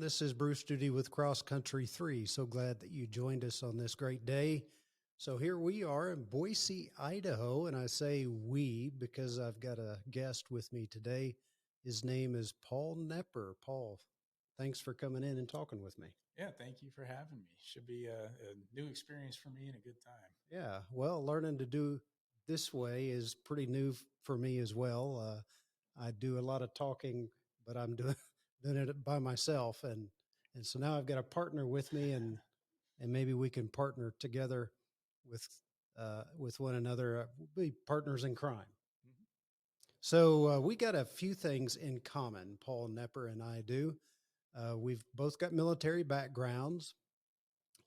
This is Bruce Duty with Cross Country 3. So glad that you joined us on this great day. So here we are in Boise, Idaho, and I say we because I've got a guest with me today. His name is Paul Knepper. Paul, thanks for coming in and talking with me. Yeah, thank you for having me. Should be a new experience for me and a good time. Yeah, well, learning to do this way is pretty new for me as well. I do a lot of talking, but I'm doing it by myself, and so now I've got a partner with me, and maybe we can partner together with with one another. We'll be partners in crime. Mhm. So we got a few things in common. Paul Knepper and I do. We've both got military backgrounds.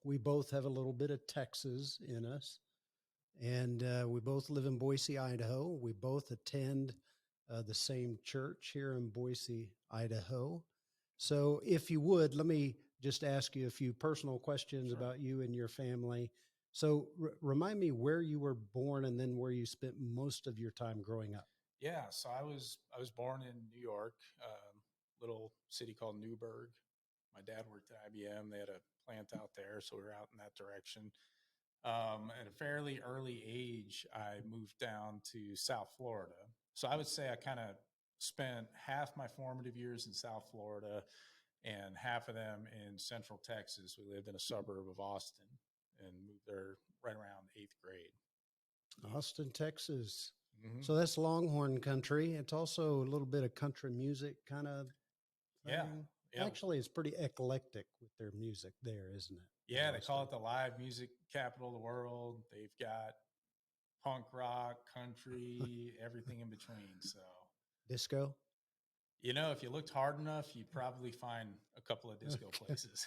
We both have a little bit of Texas in us, and we both live in Boise, Idaho. We both attend the same church here in Boise, Idaho. So, if you would, let me just ask you a few personal questions Sure. about you and your family. So, remind me where you were born and then where you spent most of your time growing up. Yeah, so I was born in New York, little city called Newburgh. My dad worked at IBM. They had a plant out there, so we were out in that direction. At a fairly early age, I moved down to South Florida. So I would say I kind of spent half my formative years in South Florida and half of them in Central Texas. We lived in a suburb of Austin and moved there right around eighth grade. Austin, Texas. Hmm. So, that's Longhorn country. It's also a little bit of country music kind of Yeah, thing. yeah, Actually, it's pretty eclectic with their music there, isn't it? yeah. In They call Austin. it the live music capital of the world. They've got punk rock, country, everything in between. So, Disco. if you looked hard enough, you'd probably find a couple of disco Okay. places.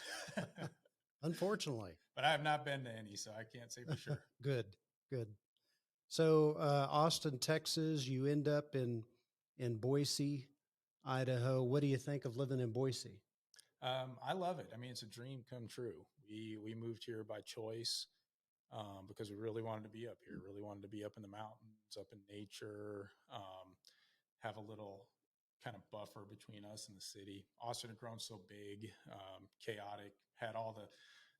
Unfortunately. But I have not been to any, so I can't say for sure. Good, good. So Austin, Texas, you end up in Boise, Idaho. What do you think of living in Boise? I love it. I mean, it's a dream come true. We moved here by choice because we really wanted to be up here. Really wanted to be up in the mountains, up in nature. Have a little kind of buffer between us and the city. Austin had grown so big, chaotic, had all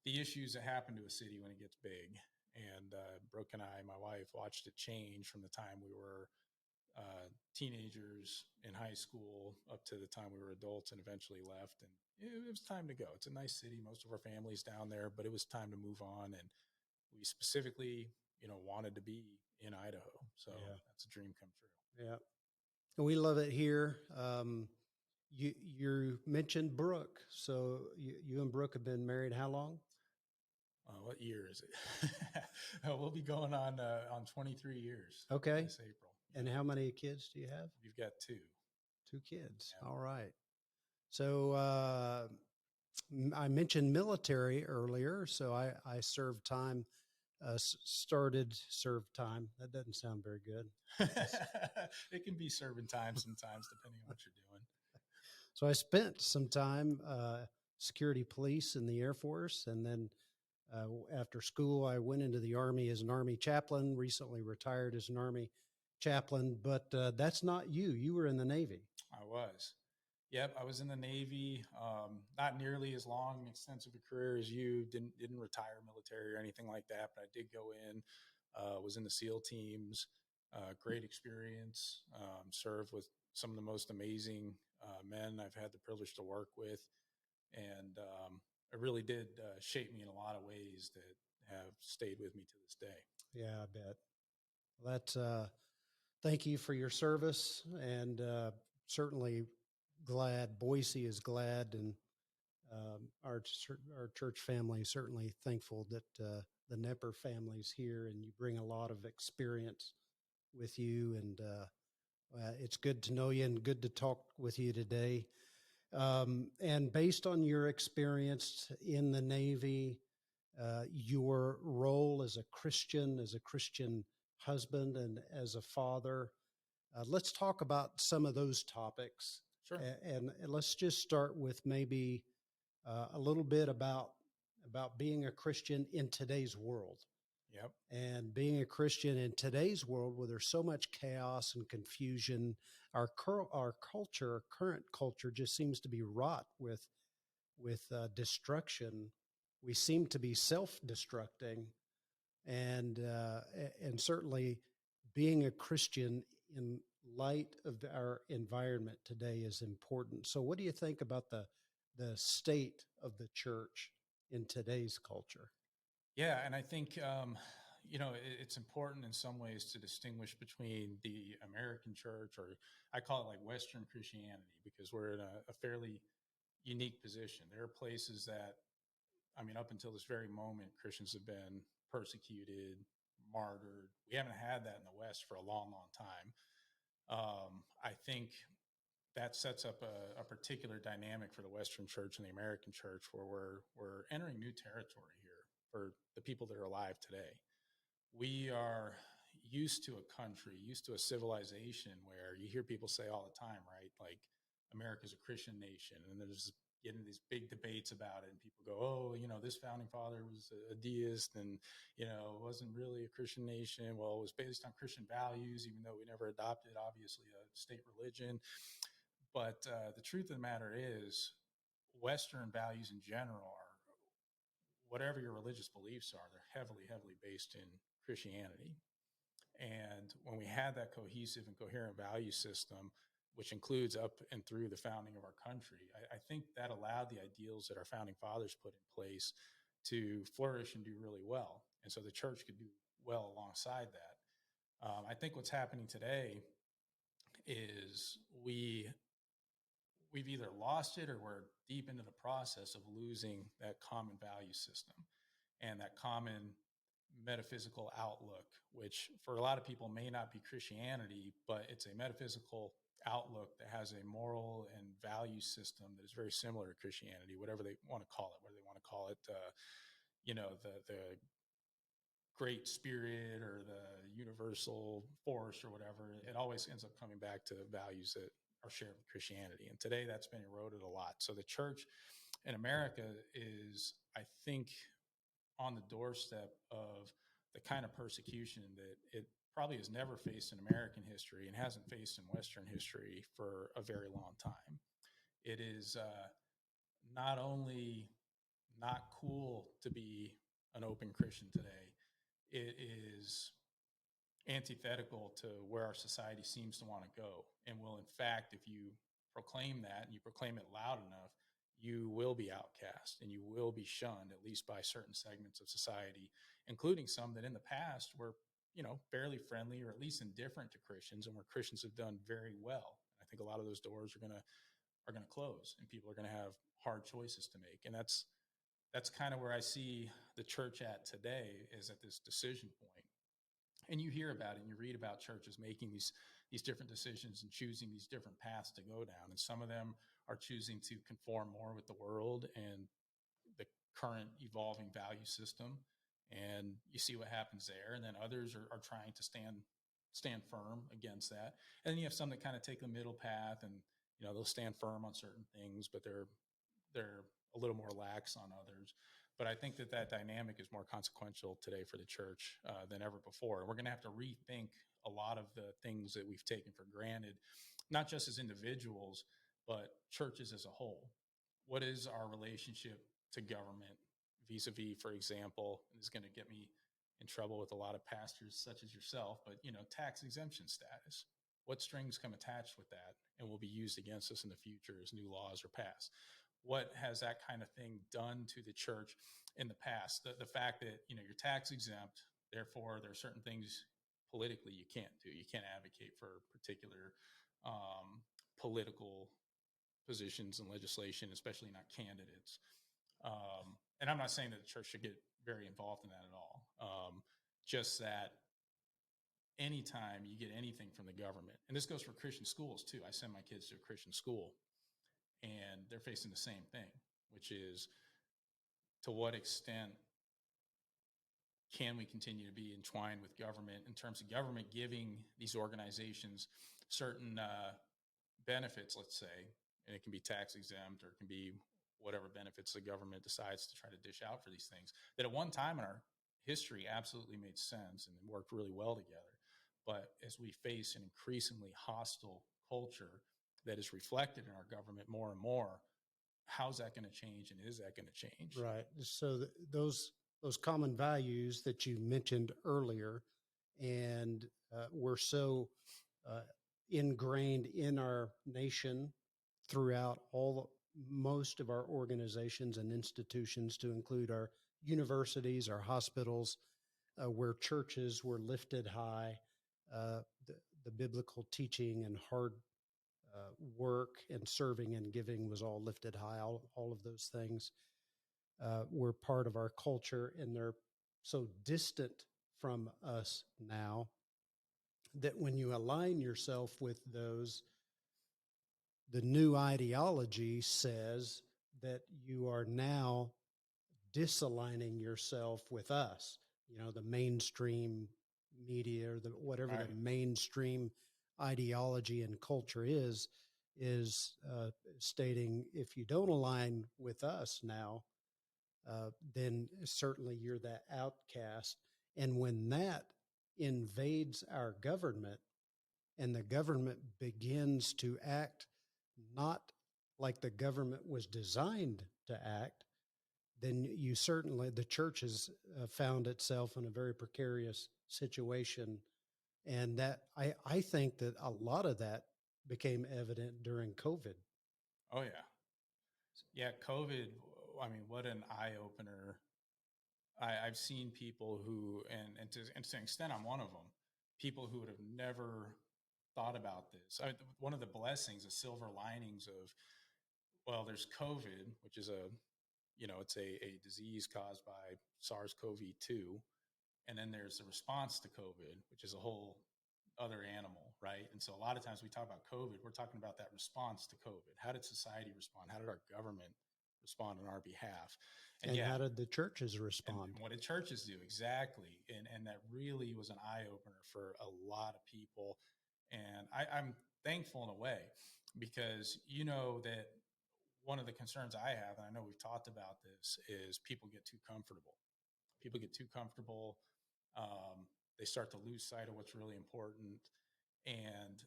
the issues that happen to a city when it gets big. And Brooke and I, my wife, watched it change from the time we were teenagers in high school up to the time we were adults and eventually left. And it was time to go. It's a nice city. Most of our family's down there, but it was time to move on. And we specifically, wanted to be in Idaho. So Yeah, that's a dream come true. yeah. We love it here. You mentioned Brooke, so you and Brooke have been married how long? What year is it? We'll be going on 23 years Okay. this April. And how many kids do you have? We've got two. Two kids. Yeah. All right. So I mentioned military earlier. So I served time, started served time. That doesn't sound very good. It can be serving time sometimes, depending on what you're doing. So I spent some time security police in the Air Force, and then after school, I went into the Army as an Army chaplain. Recently retired as an Army chaplain, but that's not you. You were in the Navy. I was. Yep, I was in the Navy. Not nearly as long and extensive a career as you. Didn't retire military or anything like that, but I did go in. Was in the SEAL teams. Great experience. Served with some of the most amazing men I've had the privilege to work with, and it really did shape me in a lot of ways that have stayed with me to this day. Yeah, I bet. Well, that's thank you for your service, and certainly glad Boise is glad, and our church family is certainly thankful that the Knepper family's here, and you bring a lot of experience with you, and it's good to know you and good to talk with you today. And based on your experience in the Navy, your role as a Christian husband, and as a father, let's talk about some of those topics. Sure. And let's just start with maybe a little bit about being a Christian in today's world. Yep. And being a Christian in today's world, where there's so much chaos and confusion, our culture, our current culture, just seems to be wrought with with destruction, we seem to be self-destructing, and certainly being a Christian in light of our environment today is important. So, what do you think about the state of the church in today's culture? Yeah, and I think it's important in some ways to distinguish between the American church, or I call it like Western Christianity, because we're in a fairly unique position. There are places that, I mean, up until this very moment, Christians have been persecuted, martyred. We haven't had that in the West for a long, long time. I think that sets up a particular dynamic for the Western church and the American church, where we're entering new territory here for the people that are alive today. We are used to a country, used to a civilization where you hear people say all the time, right? Like, America's a Christian nation, and there's getting these big debates about it, and people go, oh, this founding father was a deist, and it wasn't really a Christian nation. Well, it was based on Christian values, even though we never adopted, obviously, a state religion. But the truth of the matter is, Western values in general are, whatever your religious beliefs are, they're heavily, heavily based in Christianity. And when we had that cohesive and coherent value system, which includes up and through the founding of our country, I think that allowed the ideals that our founding fathers put in place to flourish and do really well. And so the church could do well alongside that. I think what's happening today is we've either lost it, or we're deep into the process of losing that common value system and that common metaphysical outlook, which for a lot of people may not be Christianity, but it's a metaphysical outlook that has a moral and value system that is very similar to Christianity, whatever they want to call it, whether they want to call it, the great spirit or the universal force or whatever. It always ends up coming back to values that are shared with Christianity. And today that's been eroded a lot. So the church in America is, I think, on the doorstep of the kind of persecution that it probably has never faced in American history and hasn't faced in Western history for a very long time. It is not only not cool to be an open Christian today, it is antithetical to where our society seems to want to go, and will, in fact, if you proclaim that and you proclaim it loud enough, you will be outcast and you will be shunned, at least by certain segments of society, including some that in the past were, fairly friendly or at least indifferent to Christians, and where Christians have done very well. I think a lot of those doors are going to close, and people are going to have hard choices to make. And that's kind of where I see the church at today, is at this decision point. And you hear about it and you read about churches making these different decisions and choosing these different paths to go down. And some of them are choosing to conform more with the world and the current evolving value system. And you see what happens there. And then others are trying to stand firm against that. And then you have some that kind of take the middle path, and they'll stand firm on certain things, but they're a little more lax on others. But I think that dynamic is more consequential today for the church than ever before. We're going to have to rethink a lot of the things that we've taken for granted, not just as individuals, but churches as a whole. What is our relationship to government vis-a-vis, for example, and this is going to get me in trouble with a lot of pastors such as yourself, but, tax exemption status. What strings come attached with that and will be used against us in the future as new laws are passed? What has that kind of thing done to the church in the past? The fact that, you're tax exempt, therefore there are certain things politically you can't do. You can't advocate for particular political positions and legislation, especially not candidates. And I'm not saying that the church should get very involved in that at all. Just that anytime you get anything from the government, and this goes for Christian schools too. I send my kids to a Christian school, and they're facing the same thing, which is, to what extent can we continue to be entwined with government in terms of government giving these organizations certain benefits, let's say, and it can be tax exempt, or it can be whatever benefits the government decides to try to dish out for these things, that at one time in our history absolutely made sense and worked really well together. But as we face an increasingly hostile culture that is reflected in our government more and more, how's that going to change, and is that going to change? Right. So those common values that you mentioned earlier, and were so uh, ingrained in our nation throughout most of our organizations and institutions, to include our universities, our hospitals, where churches were lifted high, uh, the, the biblical teaching and hard work and serving and giving was all lifted high. All of those things were part of our culture, and they're so distant from us now that when you align yourself with those, the new ideology says that you are now disaligning yourself with us. The mainstream media, or whatever Right. the mainstream ideology and culture is stating, if you don't align with us now, then certainly you're that outcast. And when that invades our government, and the government begins to act not like the government was designed to act, then the church has found itself in a very precarious situation. And that I think that a lot of that became evident during COVID. Oh yeah. Yeah. COVID. I mean, what an eye opener. I've seen people who, and to an extent, I'm one of them, people who would have never thought about this. One of the blessings, the silver linings of, well, there's COVID, which is it's a disease caused by SARS-CoV-2. And then there's the response to COVID, which is a whole other animal, right? And so a lot of times we talk about COVID, we're talking about that response to COVID. How did society respond? How did our government respond on our behalf? And yeah, how did the churches and respond? what did churches do? Exactly. And that really was an eye opener for a lot of people. And I'm thankful in a way, because that one of the concerns I have, and I know we've talked about this, is people get too comfortable. People get too comfortable. Um, they start to lose sight of what's really important. And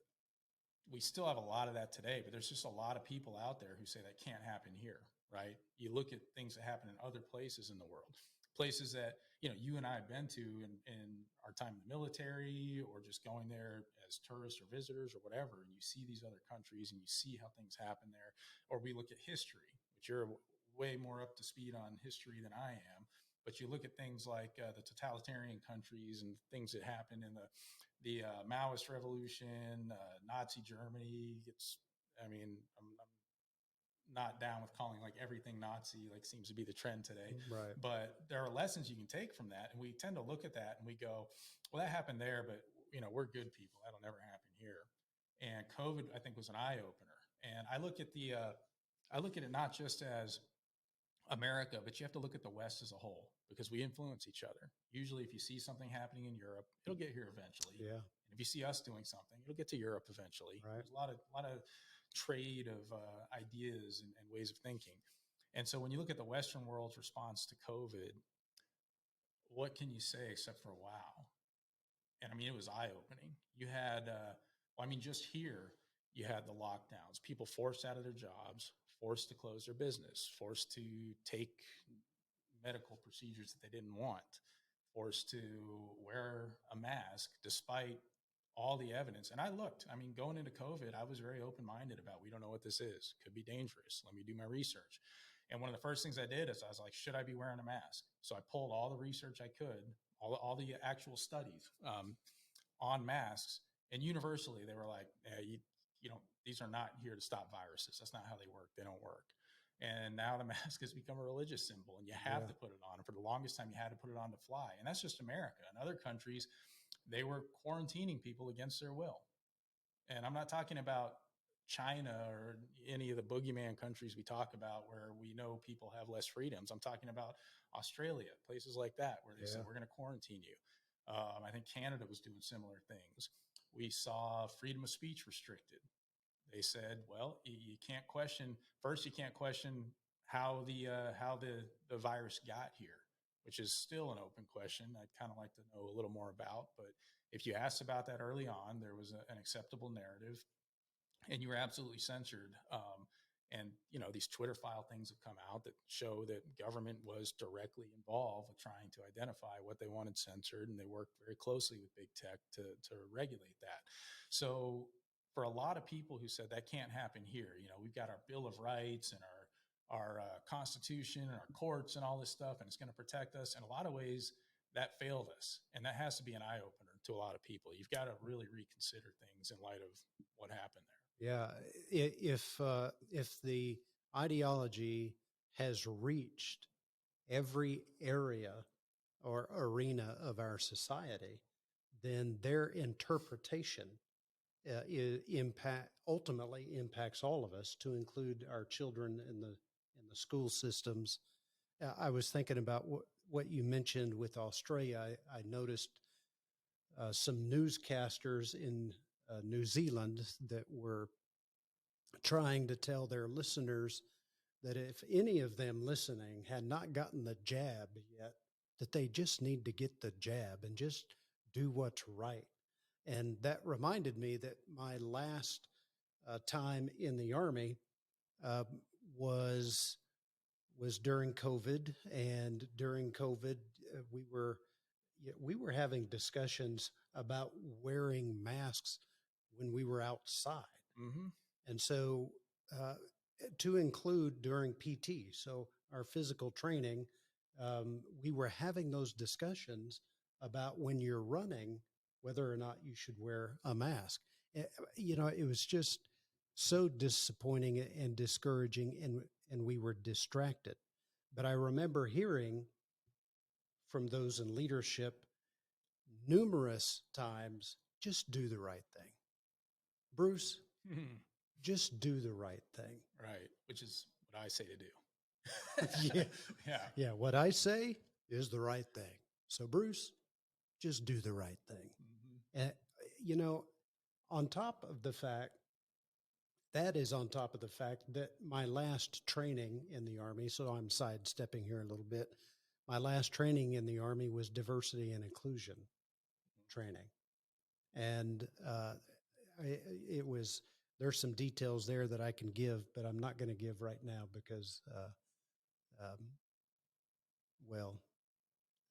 we still have a lot of that today, but there's just a lot of people out there who say that can't happen here, right? You look at things that happen in other places in the world, places that, you and I have been to in our time in the military, or just going there as tourists or visitors or whatever. And you see these other countries and you see how things happen there. Or we look at history, which you're way more up to speed on history than I am. But you look at things like the totalitarian countries and things that happen in the Maoist revolution, Nazi Germany. I'm not down with calling like everything Nazi, like seems to be the trend today. Right. But there are lessons you can take from that. And we tend to look at that and we go, well, that happened there, but we're good people. That'll never happen here. And COVID, I think, was an eye opener. And I look at it not just as America, but you have to look at the West as a whole, because we influence each other. Usually, if you see something happening in Europe, it'll get here eventually. Yeah. And if you see us doing something, it'll get to Europe eventually. Right. There's a lot of trade of ideas and ways of thinking. And so when you look at the Western world's response to COVID, what can you say except for wow? And I mean, it was eye opening. You had, just here, you had the lockdowns, people forced out of their jobs, forced to close their business, forced to take medical procedures that they didn't want, forced to wear a mask despite all the evidence. And going into COVID, I was very open-minded about, we don't know what this is. Could be dangerous. Let me do my research. And one of the first things I did is I was like, should I be wearing a mask? So I pulled all the research I could, all the actual studies on masks. And universally, they were like, these are not here to stop viruses. That's not how they work. They don't work. And now the mask has become a religious symbol, and you have to put it on. And for the longest time, you had to put it on to fly. And that's just America. In other countries, they were quarantining people against their will. And I'm not talking about China or any of the boogeyman countries we talk about where we know people have less freedoms. I'm talking about Australia, places like that, where they said, we're going to quarantine you. I think Canada was doing similar things. We saw freedom of speech restricted. They said, well, you can't question. First, you can't question how the virus got here, which is still an open question. I'd kind of like to know a little more about. But if you asked about that early on, there was an acceptable narrative, and you were absolutely censored. And, these Twitter file things have come out that show that government was directly involved with trying to identify what they wanted censored. And they worked very closely with big tech to regulate that. So for a lot of people who said that can't happen here, we've got our Bill of Rights and our Constitution and our courts and all this stuff, and it's going to protect us. In a lot of ways, that failed us. And that has to be an eye opener to a lot of people. You've got to really reconsider things in light of what happened there. Yeah, if the ideology has reached every area or arena of our society, then their interpretation ultimately impacts all of us, to include our children in the school systems. I was thinking about what you mentioned with Australia. I noticed some newscasters in New Zealand that were trying to tell their listeners that if any of them listening had not gotten the jab yet, that they just need to get the jab and just do what's right. And that reminded me that my last time in the Army uh, was during COVID, and during COVID we were having discussions about wearing masks when we were outside. Mm-hmm. And so to include during PT, so our physical training, we were having those discussions about when you're running, whether or not you should wear a mask. It was just so disappointing and discouraging, and we were distracted. But I remember hearing from those in leadership numerous times, just do the right thing. Bruce, just do the right thing. Right. Which is what I say to do. Yeah. Yeah. Yeah. What I say is the right thing. So Bruce, just do the right thing. Mm-hmm. And, on top of the fact that my last training in the Army, so I'm sidestepping here a little bit. My last training in the Army was diversity and inclusion training. And there's some details there that I can give, but I'm not going to give right now because,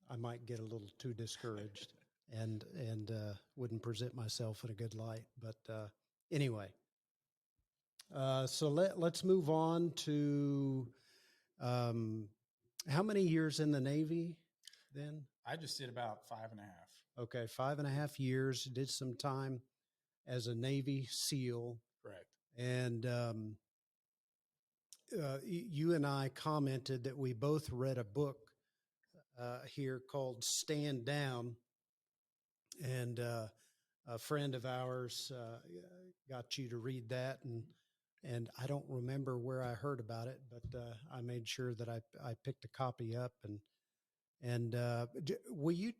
I might get a little too discouraged and wouldn't present myself in a good light. But anyway, so let's move on to how many years in the Navy then? I just did about 5.5. Okay, 5.5 years. Did some time as a Navy SEAL. Correct. And you and I commented that we both read a book here called Stand Down. And a friend of ours got you to read that. And I don't remember where I heard about it, but I made sure that I picked a copy up. And will you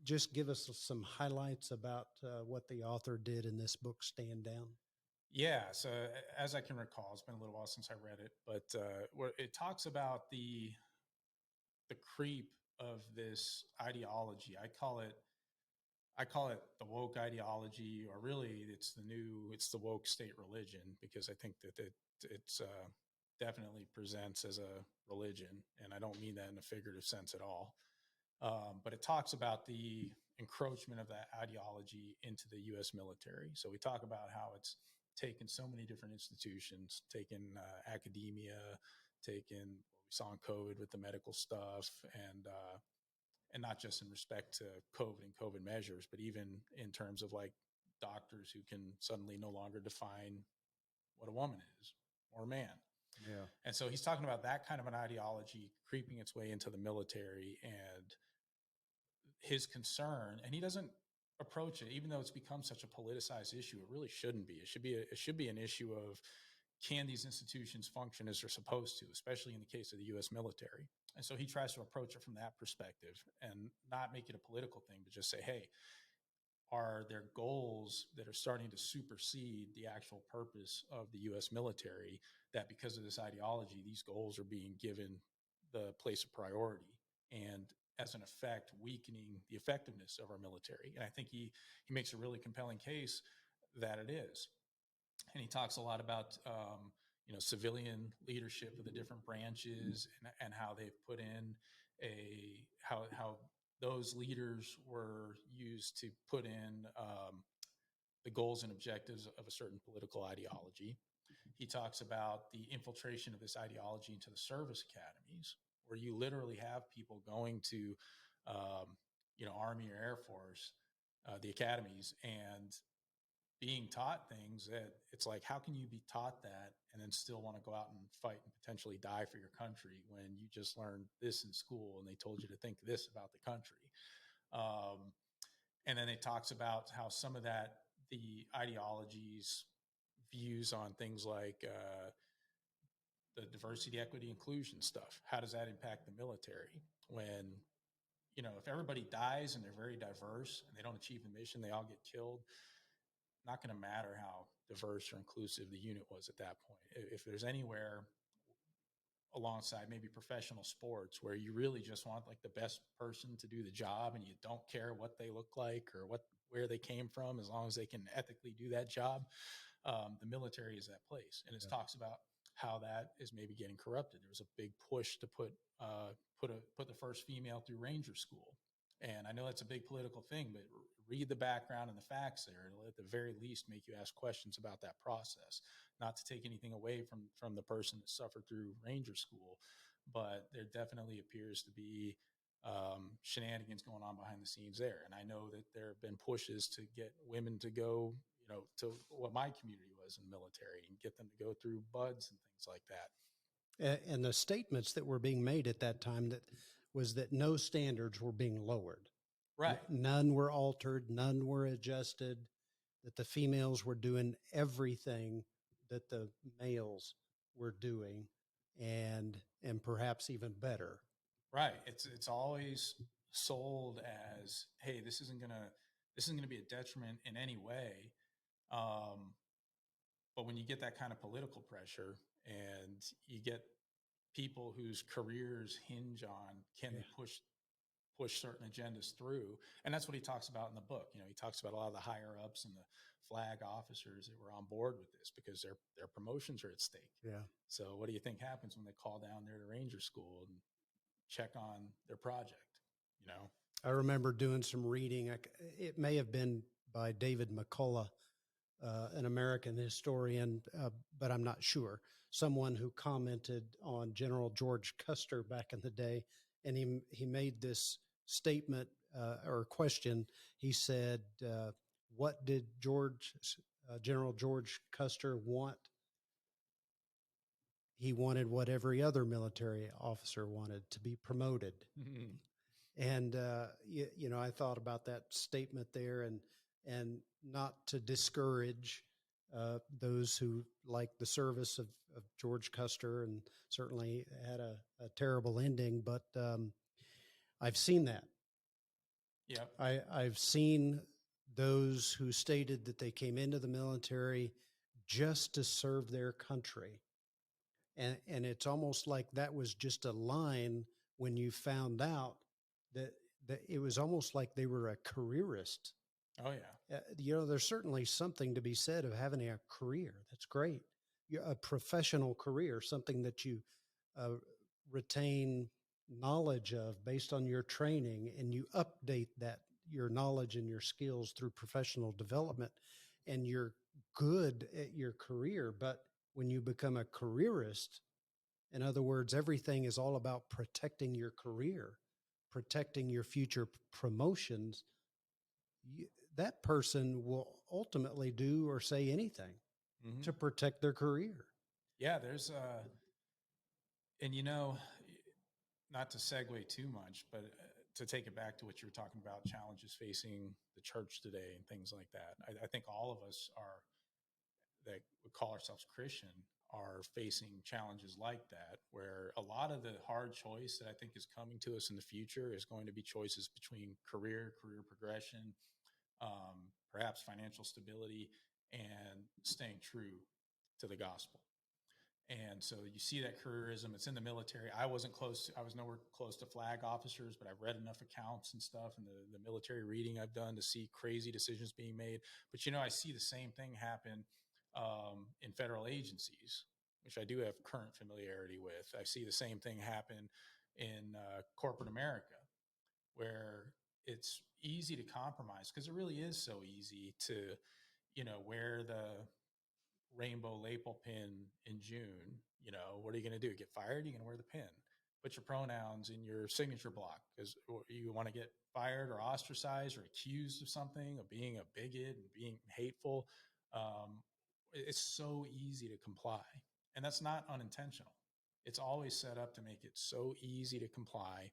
just give us some highlights about what the author did in this book, Stand Down? Yeah. So as I can recall, it's been a little while since I read it, but it talks about the creep of this ideology. I call it the woke ideology, or really it's the woke state religion, because I think that it's definitely presents as a religion. And I don't mean that in a figurative sense at all. But it talks about the encroachment of that ideology into the U.S. military. So we talk about how it's taken so many different institutions, taken academia, taken what we saw in COVID with the medical stuff, and not just in respect to COVID and COVID measures, but even in terms of like doctors who can suddenly no longer define what a woman is or a man. Yeah. And so he's talking about that kind of an ideology creeping its way into the military, and his concern, and he doesn't approach it, even though it's become such a politicized issue. It really shouldn't be. It should be an issue of, can these institutions function as they're supposed to, especially in the case of the U.S. military? And so he tries to approach it from that perspective and not make it a political thing, but just say, hey, are there goals that are starting to supersede the actual purpose of the U.S. military, that because of this ideology, these goals are being given the place of priority, and as an effect, weakening the effectiveness of our military? And I think he makes a really compelling case that it is. And he talks a lot about civilian leadership of the different branches, and how they've put in how those leaders were used to put in the goals and objectives of a certain political ideology. He talks about the infiltration of this ideology into the service academies, where you literally have people going to, Army or Air Force, the academies, and being taught things that it's like, how can you be taught that and then still want to go out and fight and potentially die for your country when you just learned this in school and they told you to think this about the country? And then it talks about how some of that, the ideologies, views on things like the diversity, equity, inclusion stuff. How does that impact the military? When, if everybody dies and they're very diverse and they don't achieve the mission, they all get killed, not going to matter how diverse or inclusive the unit was at that point. If there's anywhere alongside maybe professional sports where you really just want like the best person to do the job and you don't care what they look like or where they came from, as long as they can ethically do that job, the military is that place. And it talks about how that is maybe getting corrupted. There was a big push to put the first female through Ranger School. And I know that's a big political thing, but read the background and the facts there. It'll at the very least make you ask questions about that process. Not to take anything away from the person that suffered through Ranger School, but there definitely appears to be shenanigans going on behind the scenes there. And I know that there have been pushes to get women to go, to what my community was in the military and get them to go through buds and things like that. And the statements that were being made at that time was that no standards were being lowered. Right. None were altered. None were adjusted. That the females were doing everything that the males were doing, and perhaps even better. Right. It's always sold as, hey, this isn't gonna be a detriment in any way. But when you get that kind of political pressure and you get people whose careers hinge on can they push certain agendas through, and that's what he talks about in the book. He talks about a lot of the higher ups and the flag officers that were on board with this because their promotions are at stake. Yeah. So what do you think happens when they call down there to Ranger School and check on their project? I remember doing some reading. It may have been by David McCullough, an American historian, but I'm not sure. Someone who commented on General George Custer back in the day, and he made this statement or question. He said, "What did General George Custer want?" He wanted what every other military officer wanted: to be promoted. Mm-hmm. And I thought about that statement there, and not to discourage those who like the service of George Custer, and certainly had a terrible ending. But I've seen that. Yeah, I've seen those who stated that they came into the military just to serve their country. And it's almost like that was just a line when you found out that it was almost like they were a careerist. Oh, yeah. There's certainly something to be said of having a career. That's great. A professional career, something that you retain knowledge of based on your training, and you update your knowledge and your skills through professional development, and you're good at your career. But when you become a careerist, in other words, everything is all about protecting your career, protecting your future promotions. That person will ultimately do or say anything to protect their career. Yeah, there's and not to segue too much, but to take it back to what you were talking about, challenges facing the church today and things like that. I think all of us that would call ourselves Christian are facing challenges like that, where a lot of the hard choice that I think is coming to us in the future is going to be choices between career progression, perhaps financial stability, and staying true to the gospel. And so you see that careerism. It's in the military. I was nowhere close to flag officers, but I've read enough accounts and stuff and the military reading I've done to see crazy decisions being made. But, I see the same thing happen in federal agencies which I do have current familiarity with. I see the same thing happen in corporate America, where it's easy to compromise because it really is so easy to, wear the rainbow lapel pin in June. What are you going to do? Get fired? You're going to wear the pin. Put your pronouns in your signature block because you want to get fired or ostracized or accused of something, of being a bigot and being hateful. It's so easy to comply. And that's not unintentional. It's always set up to make it so easy to comply.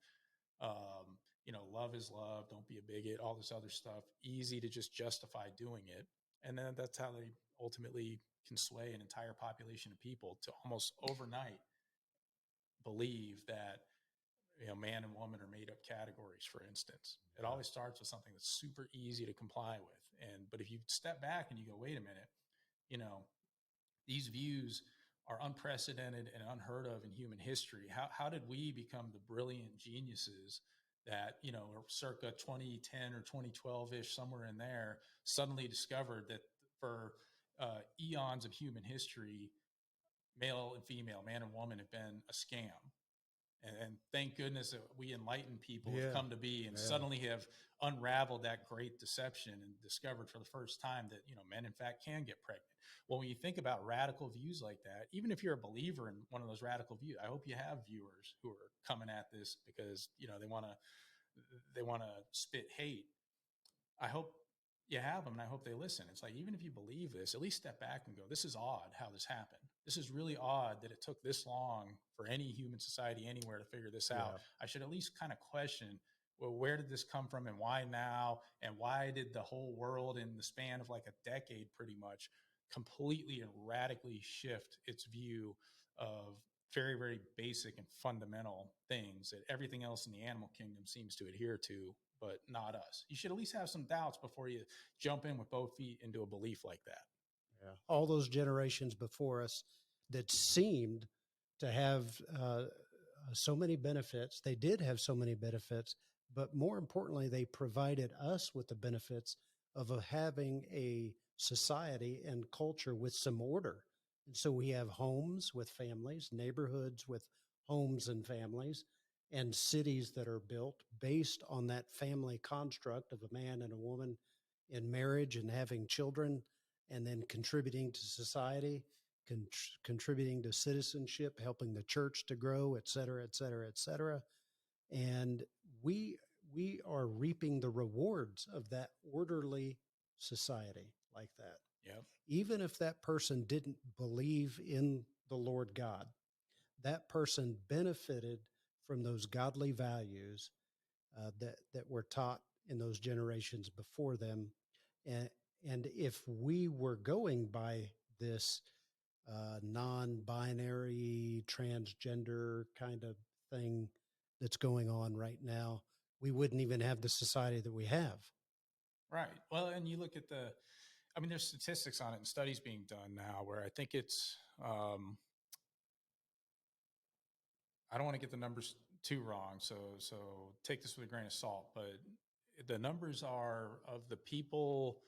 Love is love. Don't be a bigot, all this other stuff. Easy to just justify doing it. And then that's how they ultimately can sway an entire population of people to almost overnight believe that man and woman are made up categories. For instance, it always starts with something that's super easy to comply with. But if you step back and you go, wait a minute, these views are unprecedented and unheard of in human history. How did we become the brilliant geniuses that, circa 2010 or 2012-ish, somewhere in there, suddenly discovered that for eons of human history, male and female, man and woman, have been a scam. And thank goodness that we enlightened people have come to be and suddenly have unraveled that great deception and discovered for the first time that, men in fact can get pregnant. Well, when you think about radical views like that, even if you're a believer in one of those radical views, I hope you have viewers who are coming at this because, they want to spit hate. I hope you have them and I hope they listen. It's like, even if you believe this, at least step back and go, this is odd how this happened. This is really odd that it took this long for any human society anywhere to figure this out. I should at least kind of question, well, where did this come from and why now? And why did the whole world in the span of like a decade pretty much completely and radically shift its view of very, very basic and fundamental things that everything else in the animal kingdom seems to adhere to, but not us? You should at least have some doubts before you jump in with both feet into a belief like that. Yeah. All those generations before us that seemed to have so many benefits. They did have so many benefits, but more importantly, they provided us with the benefits of having a society and culture with some order. And so we have homes with families, neighborhoods with homes and families, and cities that are built based on that family construct of a man and a woman in marriage and having children, and then contributing to society, contributing to citizenship, helping the church to grow, et cetera, et cetera, et cetera. And we are reaping the rewards of that orderly society like that. Yep. Even if that person didn't believe in the Lord God, that person benefited from those godly values that were taught in those generations before them. And if we were going by this non-binary, transgender kind of thing that's going on right now, we wouldn't even have the society that we have. Right. Well, and you look at there's statistics on it and studies being done now where I think it's, I don't want to get the numbers too wrong, so take this with a grain of salt, but the numbers are of the people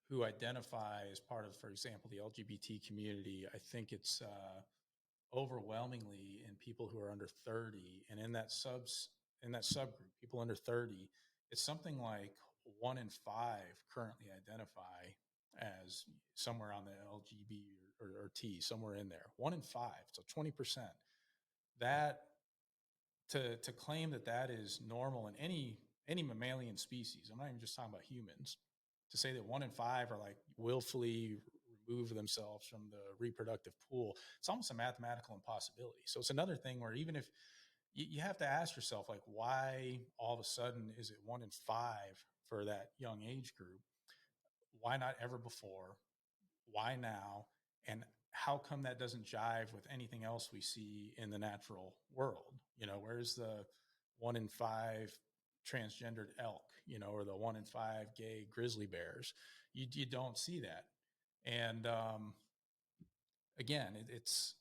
who identify as part of, for example, the LGBT community. I think it's overwhelmingly in people who are under 30, and in that subgroup, people under 30, it's something like 1 in 5 currently identify as somewhere on the LGBT or T, somewhere in there. 1 in 5, so 20%. That to claim that is normal in any mammalian species. I'm not even just talking about humans. To say that 1 in 5 are like willfully remove themselves from the reproductive pool, it's almost a mathematical impossibility. So it's another thing where even if you have to ask yourself, like, why all of a sudden is it 1 in 5 for that young age group? Why not ever before? Why now? And how come that doesn't jive with anything else we see in the natural world? Where's the 1 in 5 transgendered elk, or the 1 in 5 gay grizzly bears? You don't see that. And again, it's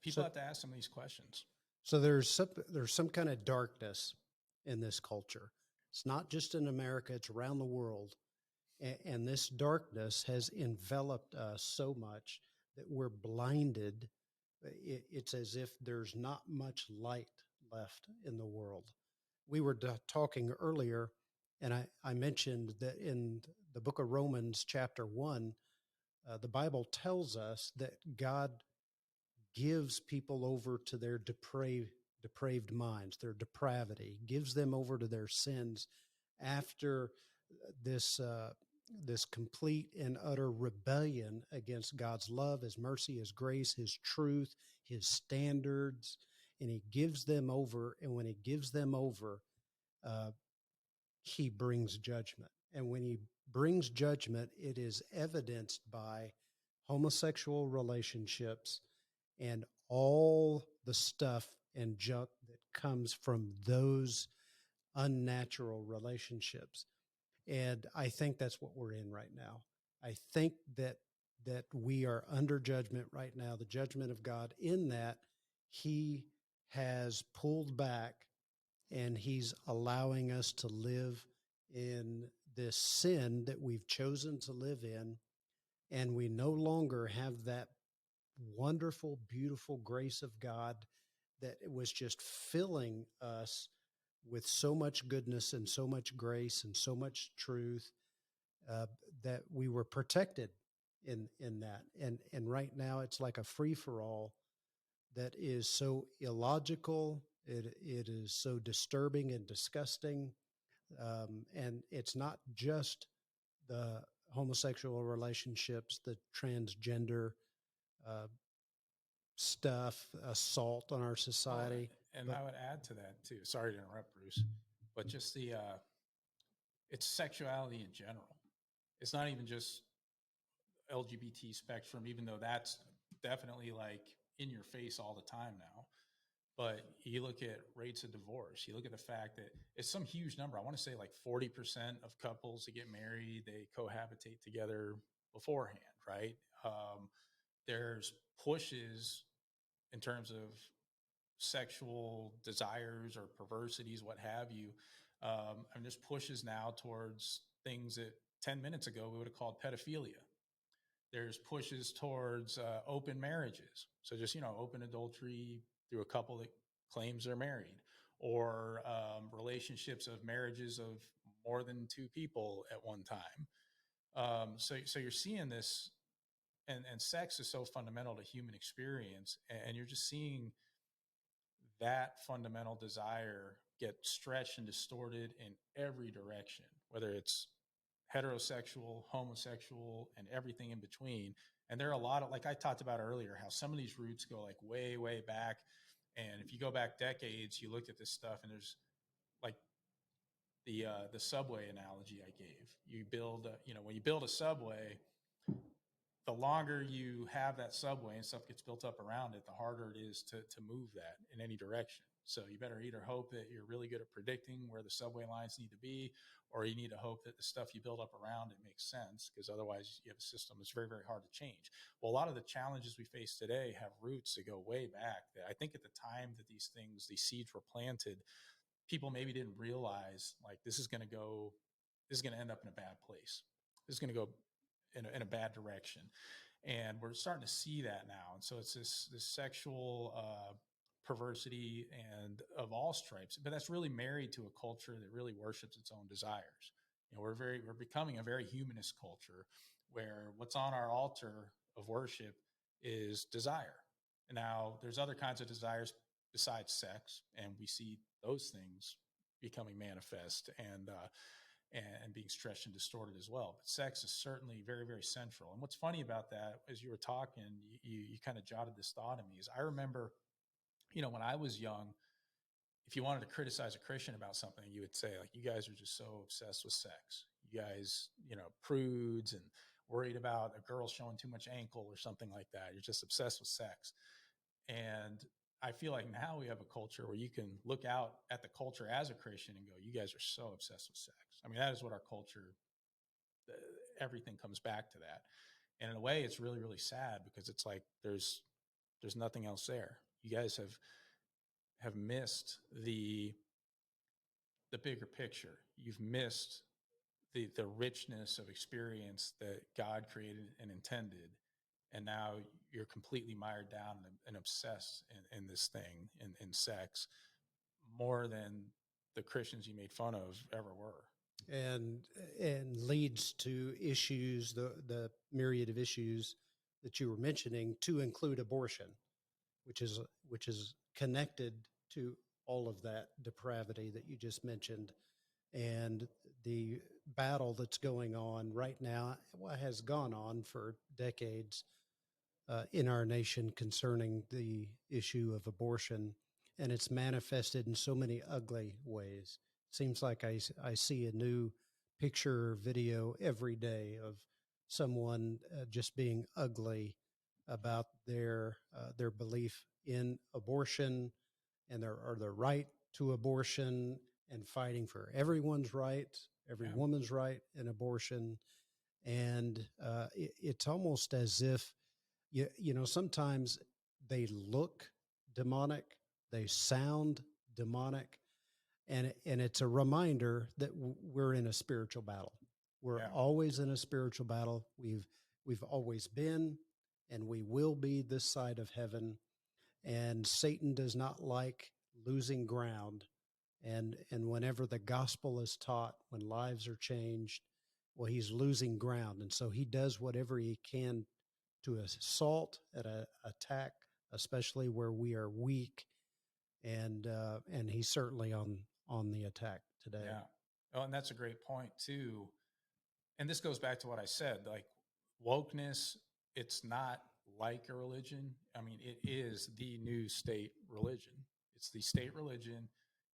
people have to ask some of these questions. So there's some kind of darkness in this culture. It's not just in America, it's around the world. And this darkness has enveloped us so much that we're blinded. It's as if there's not much light left in the world. We were talking earlier, and I mentioned that in the book of Romans, chapter 1, the Bible tells us that God gives people over to their depraved minds, their depravity, gives them over to their sins after this this complete and utter rebellion against God's love, His mercy, His grace, His truth, His standards, and He gives them over. And when He gives them over, uh, He brings judgment. And when He brings judgment, it is evidenced by homosexual relationships and all the stuff and junk that comes from those unnatural relationships. And I think that's what we're in right now. I think that we are under judgment right now, the judgment of God, in that He has pulled back and He's allowing us to live in this sin that we've chosen to live in. And we no longer have that wonderful, beautiful grace of God that it was just filling us with so much goodness and so much grace and so much truth, uh, that we were protected in that. And right now it's like a free for all that is so illogical. It is so disturbing and disgusting. And it's not just the homosexual relationships, the transgender uh, stuff, assault on our society. And But I would add to that too. Sorry to interrupt, Bruce, but just it's sexuality in general. It's not even just LGBT spectrum, even though that's definitely like in your face all the time now. But you look at rates of divorce, you look at the fact that it's some huge number. I want to say like 40% of couples that get married, they cohabitate together beforehand, right? There's pushes in terms of sexual desires or perversities, what have you. And there's pushes now towards things that 10 minutes ago we would have called pedophilia. There's pushes towards open marriages. So just, open adultery through a couple that claims they're married, or relationships of marriages of more than two people at one time. So you're seeing this, and sex is so fundamental to human experience. And you're just seeing that fundamental desire get stretched and distorted in every direction, whether it's heterosexual, homosexual, and everything in between. And there are a lot of, like I talked about earlier, how some of these roots go like way, way back. And if you go back decades, you look at this stuff, and there's like the subway analogy I gave. You build, when you build a subway, the longer you have that subway and stuff gets built up around it, the harder it is to move that in any direction. So you better either hope that you're really good at predicting where the subway lines need to be, or you need to hope that the stuff you build up around it makes sense, because otherwise you have a system that's very, very hard to change. Well, a lot of the challenges we face today have roots that go way back. That I think at the time that these seeds were planted, people maybe didn't realize like this is going to end up in a bad place. This is going to go in a bad direction. And we're starting to see that now. And so it's this sexual perversity and of all stripes, but that's really married to a culture that really worships its own desires. We're becoming a very humanist culture where what's on our altar of worship is desire. And now there's other kinds of desires besides sex, and we see those things becoming manifest and being stretched and distorted as well. But sex is certainly very, very central. And what's funny about that, as you were talking, you kind of jotted this thought in me, is I remember, when I was young, if you wanted to criticize a Christian about something, you would say, like, you guys are just so obsessed with sex. You guys, prudes and worried about a girl showing too much ankle or something like that. You're just obsessed with sex. And I feel like now we have a culture where you can look out at the culture as a Christian and go, you guys are so obsessed with sex. I mean, that is what our culture, everything comes back to that. And in a way, it's really, really sad, because it's like there's nothing else there. You guys have missed the bigger picture. You've missed the richness of experience that God created and intended. and now you're completely mired down and obsessed in this thing, in sex, more than the Christians you made fun of ever were. and leads to issues, the myriad of issues that you were mentioning, to include abortion, which is connected to all of that depravity that you just mentioned. And the battle that's going on right now, well, has gone on for decades in our nation concerning the issue of abortion, and it's manifested in so many ugly ways. Seems like I see a new picture or video every day of someone just being ugly about their belief in abortion and their right to abortion, and fighting for everyone's right, every Yeah. woman's right in abortion. And it's almost as if sometimes they look demonic, they sound demonic, and it's a reminder that we're in a spiritual battle. We're always in a spiritual battle. We've always been, and we will be this side of heaven. And Satan does not like losing ground. And whenever the gospel is taught, when lives are changed, well, he's losing ground, and so he does whatever he can to assault and attack, especially where we are weak. And he's certainly on the attack today. Yeah. Oh, and that's a great point too. And this goes back to what I said, like wokeness, it's not like a religion. I mean, it is the new state religion. It's the state religion.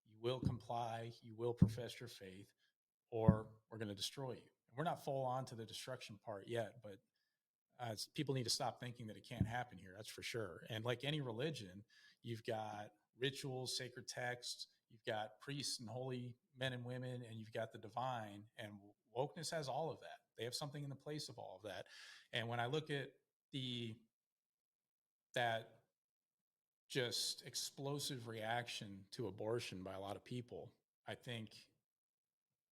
You will comply, you will profess your faith, or we're going to destroy you. And we're not full on to the destruction part yet, but people need to stop thinking that it can't happen here. That's for sure. And like any religion, you've got rituals, sacred texts, you've got priests and holy men and women, and you've got the divine. And wokeness has all of that. They have something in the place of all of that. And when I look at that just explosive reaction to abortion by a lot of people, I think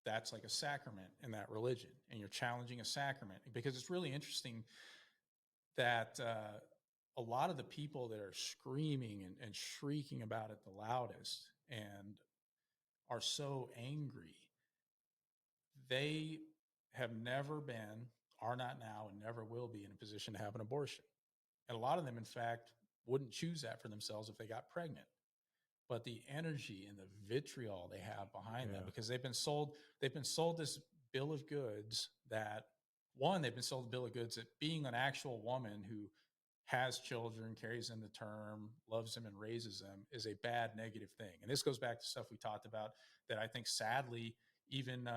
that's like a sacrament in that religion, and you're challenging a sacrament. Because it's really interesting that a lot of the people that are screaming and shrieking about it the loudest and are so angry, they have never been, are not now, and never will be in a position to have an abortion. And a lot of them, in fact, wouldn't choose that for themselves if they got pregnant. But the energy and the vitriol they have behind them, because they've been sold this bill of goods that, one, they've been sold a bill of goods that being an actual woman who has children, carries them to term, loves them and raises them is a bad, negative thing. And this goes back to stuff we talked about that I think sadly, even,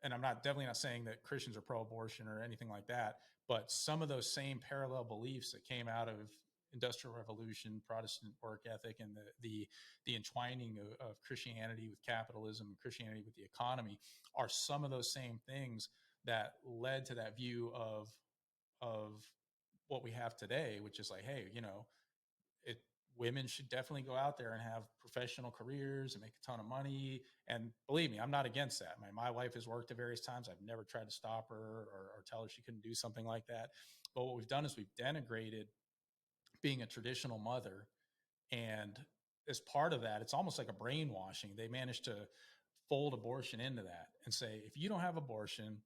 and I'm definitely not saying that Christians are pro-abortion or anything like that, but some of those same parallel beliefs that came out of Industrial Revolution, Protestant work ethic, and the entwining of Christianity with capitalism and Christianity with the economy are some of those same things that led to that view of what we have today, which is like, hey, women should definitely go out there and have professional careers and make a ton of money. And believe me, I'm not against that. My wife has worked at various times. I've never tried to stop her or tell her she couldn't do something like that. But what we've done is we've denigrated being a traditional mother. And as part of that, it's almost like a brainwashing. They managed to fold abortion into that and say, if you don't have abortion,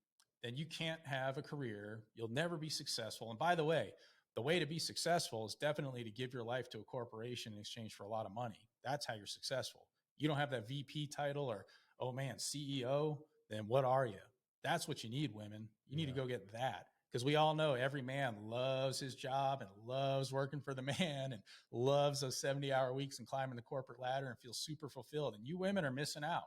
then you can't have a career. You'll never be successful. And by the way to be successful is definitely to give your life to a corporation in exchange for a lot of money. That's how you're successful. You don't have that VP title or, oh man, CEO, then what are you? That's what you need, women. You need to go get that. Because we all know every man loves his job and loves working for the man and loves those 70-hour weeks and climbing the corporate ladder and feels super fulfilled. And you women are missing out.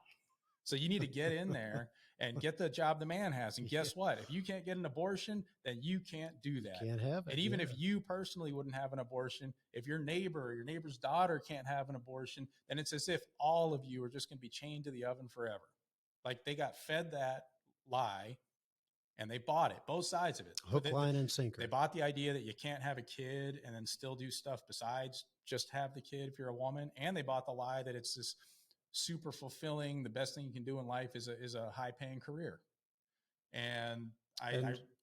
So you need to get in there and get the job the man has. And guess what? If you can't get an abortion, then you can't do that. Can't have it. And even if you personally wouldn't have an abortion, if your neighbor or your neighbor's daughter can't have an abortion, then it's as if all of you are just going to be chained to the oven forever. Like they got fed that lie and they bought it, both sides of it. Hook, line, and sinker. They bought the idea that you can't have a kid and then still do stuff besides just have the kid if you're a woman. And they bought the lie that it's this super fulfilling, the best thing you can do in life is a high paying career. And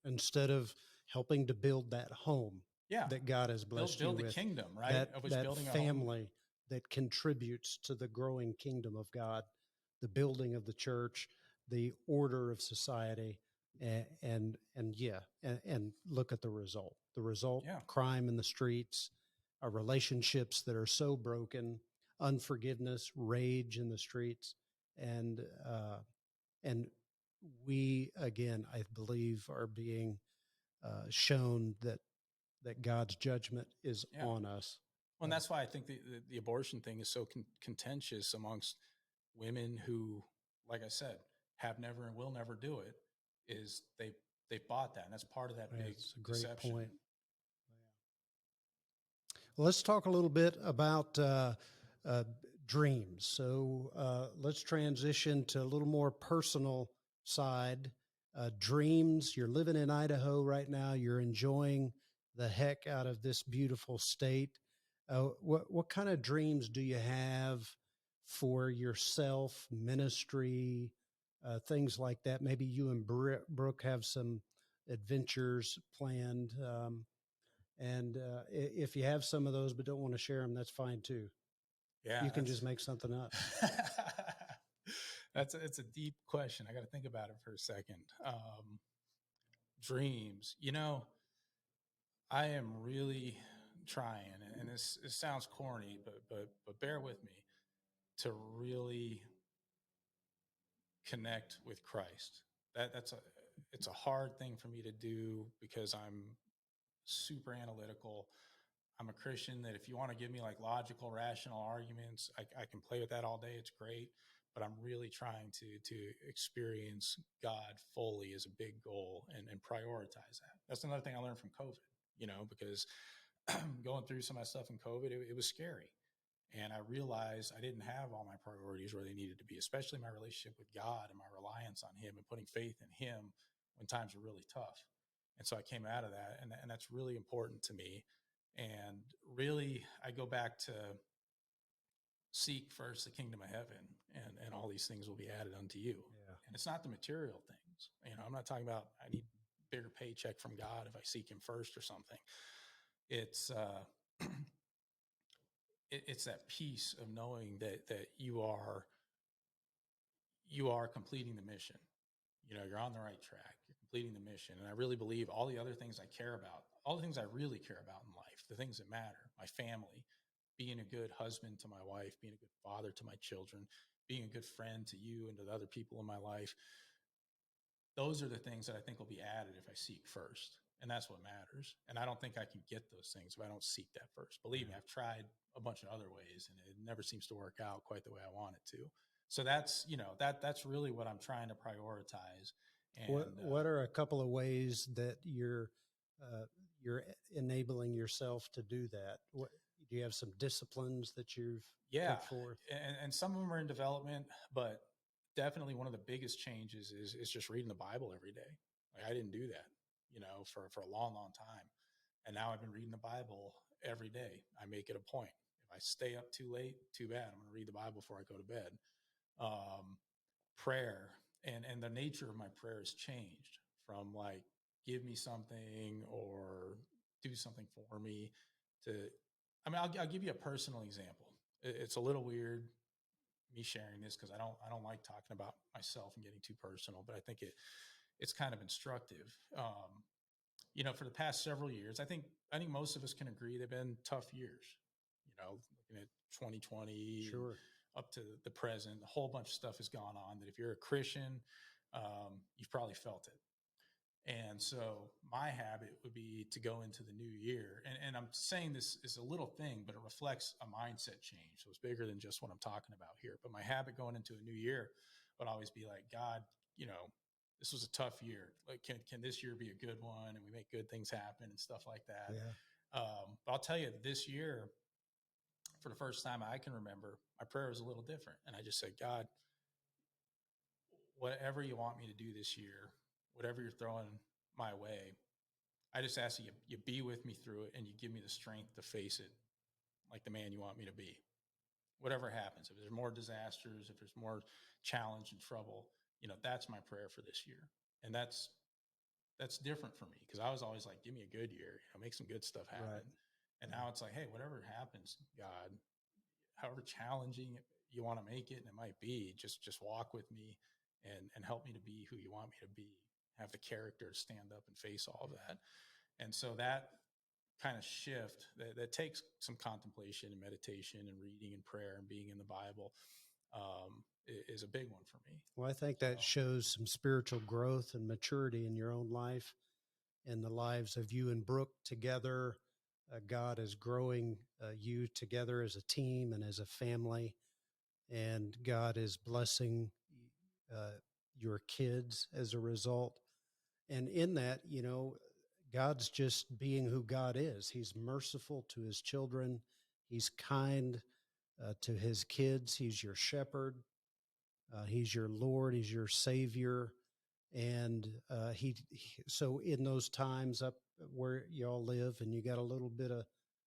instead of helping to build that home Yeah. that God has blessed you Build the with, kingdom, right? that Of which that building a home. family that contributes to the growing kingdom of God, the building of the church, the order of society, and yeah, and look at the result. The result: Yeah. crime in the streets, relationships that are so broken, unforgiveness, rage in the streets, and and we again, I believe, are being shown that God's judgment is Yeah. on us. Well, and that's why I think the abortion thing is so contentious amongst women who, like I said, have never and will never do it. Is they bought that, and that's part of that big That's a great deception. point. Well, let's talk a little bit about uh, dreams. So let's transition to a little more personal side. Dreams. You're living in Idaho right now. You're enjoying the heck out of this beautiful state. What kind of dreams do you have for yourself, ministry, things like that? Maybe you and Brooke have some adventures planned. And if you have some of those but don't want to share them, that's fine too. Yeah, You can just make something up. it's a deep question. I got to think about it for a second. Dreams, I am really trying, and this it sounds corny, but bear with me, to really connect with Christ. It's a hard thing for me to do because I'm super analytical. I'm a Christian that if you want to give me like logical, rational arguments, I can play with that all day. It's great. But I'm really trying to experience God fully as a big goal and prioritize that. That's another thing I learned from COVID, because going through some of that stuff in COVID, it was scary. And I realized I didn't have all my priorities where they needed to be, especially my relationship with God and my reliance on Him and putting faith in Him when times were really tough. And so I came out of that, and that's really important to me. And really, I go back to seek first the kingdom of heaven, and all these things will be added unto you. Yeah. And it's not the material things. I'm not talking about I need bigger paycheck from God if I seek Him first or something. It's it's that peace of knowing that you are completing the mission. You're on the right track. You're completing the mission. And I really believe all the other things I care about, all the things I really care about in life, the things that matter, my family, being a good husband to my wife, being a good father to my children, being a good friend to you and to the other people in my life. Those are the things that I think will be added if I seek first. And that's what matters. And I don't think I can get those things if I don't seek that first. Believe me, I've tried a bunch of other ways and it never seems to work out quite the way I want it to. So that's, that's really what I'm trying to prioritize. And what are a couple of ways that you're enabling yourself to do that? What do you have some disciplines that you've put forth? And some of them are in development, but definitely one of the biggest changes is just reading the Bible every day. Like I didn't do that, for a long, long time. And now I've been reading the Bible every day. I make it a point. If I stay up too late, too bad. I'm going to read the Bible before I go to bed. Prayer and the nature of my prayer has changed from like, give me something or do something for me to, I'll give you a personal example. It's a little weird me sharing this because I don't like talking about myself and getting too personal, but I think it's kind of instructive. For the past several years, I think most of us can agree they've been tough years. Looking at 2020, Sure, up to the present, a whole bunch of stuff has gone on that if you're a Christian, you've probably felt it. And so my habit would be to go into the new year. And I'm saying this is a little thing, but it reflects a mindset change. So it's bigger than just what I'm talking about here. But my habit going into a new year would always be like, God, this was a tough year. Like, can this year be a good one? And we make good things happen and stuff like that. yeah. But I'll tell you, this year, for the first time I can remember, my prayer was a little different. And I just said, God, whatever you want me to do this year, whatever you're throwing my way, I just ask you be with me through it and you give me the strength to face it like the man you want me to be. Whatever happens, if there's more disasters, if there's more challenge and trouble, that's my prayer for this year. And that's that's different for me because I was always like, give me a good year, make some good stuff happen. Right. And now it's like, hey, whatever happens, God, however challenging you want to make it, and it might be, just walk with me and help me to be who you want me to be, have the character to stand up and face all of that. And so that kind of shift that takes some contemplation and meditation and reading and prayer and being in the Bible is a big one for me. Well, I think that shows some spiritual growth and maturity in your own life and the lives of you and Brooke together. God is growing you together as a team and as a family, and God is blessing uh, your kids as a result. And in that, God's just being who God is. He's merciful to his children. He's kind to his kids. He's your shepherd. He's your Lord. He's your Savior. And so in those times up where y'all live and you got a little bit of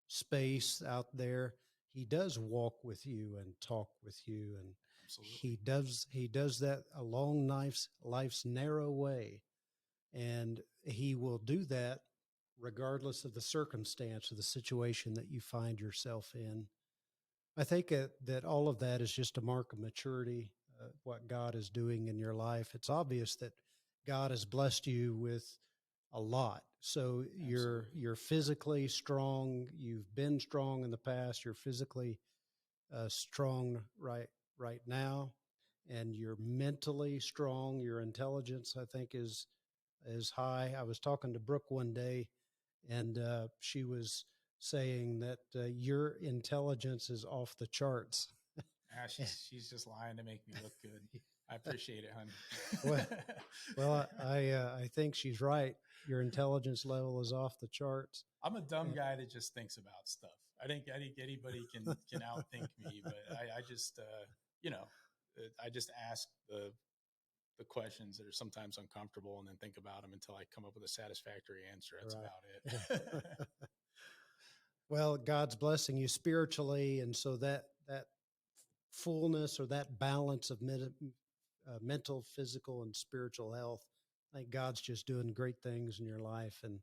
space out there, he does walk with you and talk with you. And Absolutely. he does that along life's narrow way. And he will do that regardless of the circumstance or the situation that you find yourself in. I think that all of that is just a mark of maturity, what God is doing in your life. It's obvious that God has blessed you with a lot. So you're physically strong. You've been strong in the past. You're physically strong right now, and you're mentally strong. Your intelligence, I think, is high. I was talking to Brooke one day, and she was saying that your intelligence is off the charts. She's just lying to make me look good. I appreciate it, honey. well, I think she's right. Your intelligence level is off the charts. I'm a dumb guy that just thinks about stuff. I think anybody can outthink me, but I just I just ask the questions that are sometimes uncomfortable and then think about them until I come up with a satisfactory answer. That's about it. Well, God's blessing you spiritually, and so that fullness or that balance of mental, physical, and spiritual health, I think God's just doing great things in your life. And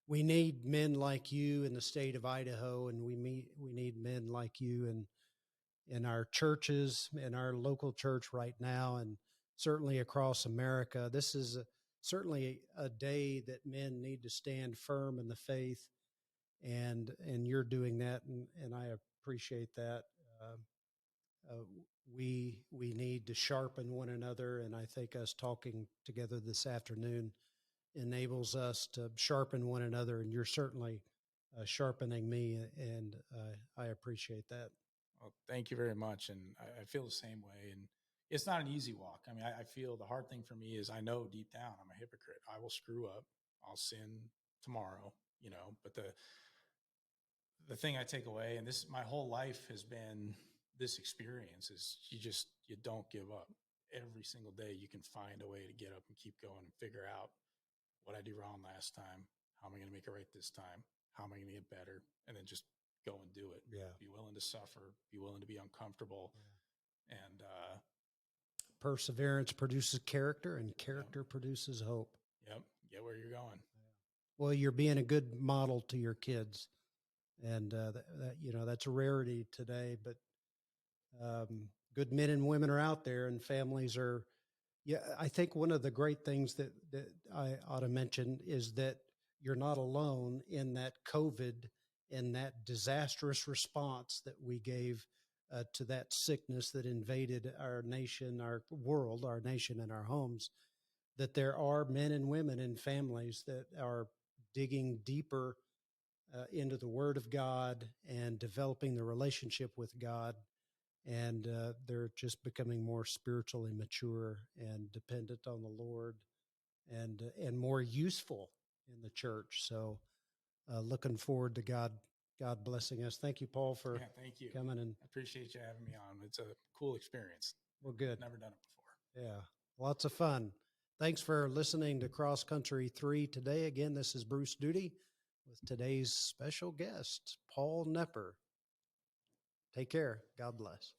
we need men like you in the state of Idaho, and we need men like you in our churches, in our local church right now, and certainly across America. This is certainly a day that men need to stand firm in the faith, and you're doing that, and I appreciate that. Uh, we need to sharpen one another, and I think us talking together this afternoon enables us to sharpen one another, and you're certainly sharpening me, and I appreciate that. Well, thank you very much, and I feel the same way. And it's not an easy walk. I mean, I feel the hard thing for me is I know deep down I'm a hypocrite. I will screw up. I'll sin tomorrow, But the thing I take away, and this my whole life has been this experience, is you don't give up. Every single day you can find a way to get up and keep going and figure out what I did wrong last time. How am I going to make it right this time? How am I going to get better? And then just go and do it. Yeah. Be willing to suffer. Be willing to be uncomfortable. Yeah. And perseverance produces character, and character produces hope. Yep. Get where you're going. Well, you're being a good model to your kids, and that's a rarity today. But good men and women are out there, and families are. Yeah, I think one of the great things that I ought to mention is that you're not alone in that COVID, in that disastrous response that we gave to that sickness that invaded our nation, our world, our nation, and our homes. That there are men and women in families that are digging deeper into the Word of God and developing the relationship with God, and they're just becoming more spiritually mature and dependent on the Lord, and more useful in the church. So, looking forward to God blessing us. Thank you, Paul, for thank you. coming. And I appreciate you having me on. It's a cool experience. Well, good. Never done it before. Yeah, lots of fun. Thanks for listening to Cross Country 3 today. Again, this is Bruce Duty with today's special guest, Paul Knepper. Take care. God bless.